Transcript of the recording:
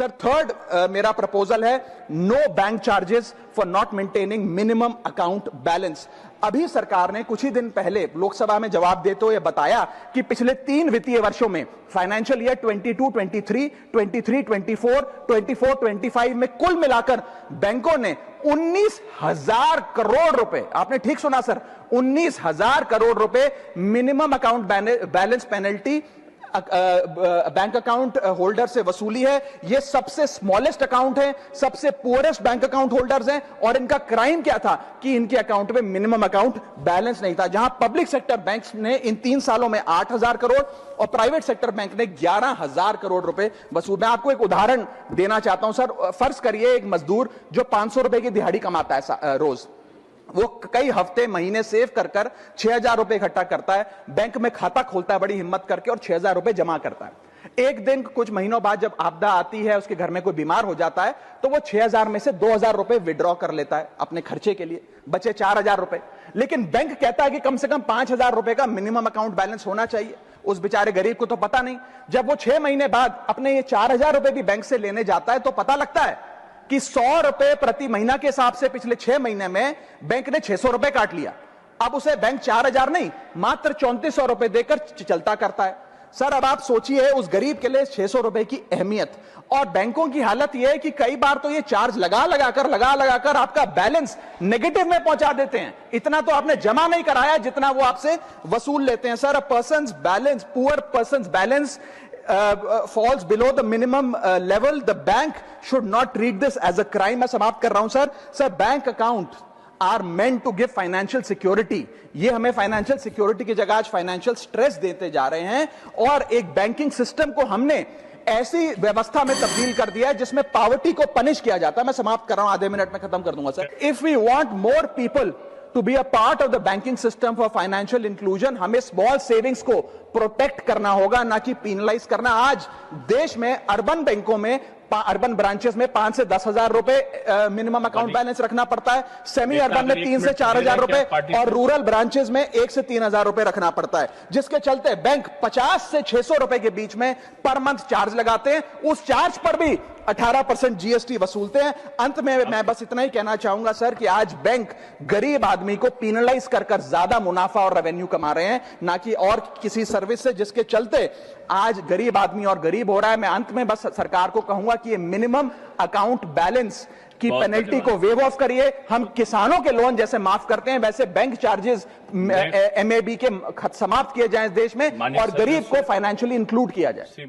Sir third मेरा proposal है no bank charges for not maintaining minimum account balance. अभी सरकार ने कुछ ही दिन पहले लोकसभा में जवाब देते हुए बताया कि पिछले 3 वित्तीय वर्षों में फाइनेंशियल ईयर 22-23, 23-24, 24-25 में कुल मिलाकर बैंकों ने 19,000 करोड़ रुपए, आपने ठीक सुना सर, 19,000 करोड़ रुपए minimum account balance penalty bank account holder से वसूली है। ये सबसे स्मॉलेस्ट अकाउंट है, सबसे पुअरेस्ट बैंक अकाउंट होल्डर्स हैं, और इनका क्राइम क्या था कि इनके अकाउंट में मिनिमम अकाउंट बैलेंस नहीं था। जहां पब्लिक सेक्टर बैंक्स ने इन 3 सालों में 8,000 करोड़ और प्राइवेट सेक्टर बैंक ने 11,000 करोड़ रुपए वसूल। मैं आपको एक उदाहरण देना चाहता हूं सर। फर्ज करिए एक मजदूर जो 500 रुपए की दिहाड़ी कमाता है रोज, वो कई हफ्ते महीने सेव कर 6,000 रुपए इकट्ठा करता है, बैंक में खाता खोलता है बड़ी हिम्मत करके और 6,000 रुपए जमा करता है। एक दिन कुछ महीनों बाद जब आपदा आती है, उसके घर में कोई बीमार हो जाता है, तो वो 6,000 में से 2,000 रुपए विड्रॉ कर लेता है अपने खर्चे के लिए, बचे 4,000 रुपए। लेकिन बैंक कहता है कि कम से कम 5,000 रुपए का मिनिमम अकाउंट बैलेंस होना चाहिए। उस बेचारे गरीब को तो पता नहीं। जब वो 6 महीने बाद अपने ये 4,000 रुपए भी बैंक से लेने जाता है तो पता लगता है कि 100 रुपए प्रति महीना के हिसाब से पिछले 6 महीने में बैंक ने 600 रुपए काट लिया। अब उसे बैंक 4,000 नहीं, मात्र 3,400 रुपए देकर चलता करता है। सर अब आप सोचिए उस गरीब के लिए 600 रुपए की अहमियत। और बैंकों की हालत यह है कि कई बार तो ये चार्ज लगा लगाकर आपका बैलेंस नेगेटिव में पहुंचा देते हैं। इतना तो आपने जमा नहीं कराया जितना वो आपसे वसूल लेते हैं। Sir, poor persons balance falls below the minimum level, the bank should not treat this as a crime। मैं समाप्त कर रहा हूं sir. Bank account are meant to give financial security. ये हमें फाइनेंशियल सिक्योरिटी की जगह आज फाइनेंशियल स्ट्रेस देते जा रहे हैं, और एक बैंकिंग सिस्टम को हमने ऐसी व्यवस्था में तब्दील कर दिया है जिसमें पॉवर्टी को पनिश किया जाता है। मैं समाप्त कर रहा हूं, आधे मिनट में खत्म कर दूंगा sir. If we want more people to be a part of the banking system for financial inclusion, हमें स्मॉल सेविंग्स को प्रोटेक्ट करना होगा, ना कि पीनलाइज करना। आज देश में अर्बन बैंकों में, अर्बन ब्रांचेस में 5 से 10,000 रुपए मिनिमम अकाउंट बैलेंस रखना पड़ता है, सेमी अर्बन में 3 से 4,000 रुपए, और रूरल ब्रांचेस में 1 से 3,000 रुपए रखना पड़ता है, जिसके चलते बैंक 50 से 600 रुपए के बीच में पर मंथ चार्ज लगाते हैं। उस चार्ज पर भी 18% जीएसटी वसूलते हैं। अंत में मैं बस इतना ही कहना चाहूंगा सर कि आज बैंक गरीब आदमी को पीनलाइज कर ज्यादा मुनाफा और रेवेन्यू कमा रहे हैं, ना कि और किसी सर्विस से, जिसके चलते आज गरीब आदमी और गरीब हो रहा है। मैं अंत में बस सरकार को कहूंगा कि ये मिनिमम अकाउंट बैलेंस की पेनल्टी को वेव ऑफ करिए। हम किसानों के लोन जैसे माफ करते हैं, वैसे बैंक चार्जेस एमएबी के समाप्त किए जाएं इस देश में, और गरीब को फाइनेंशियली इंक्लूड किया जाए।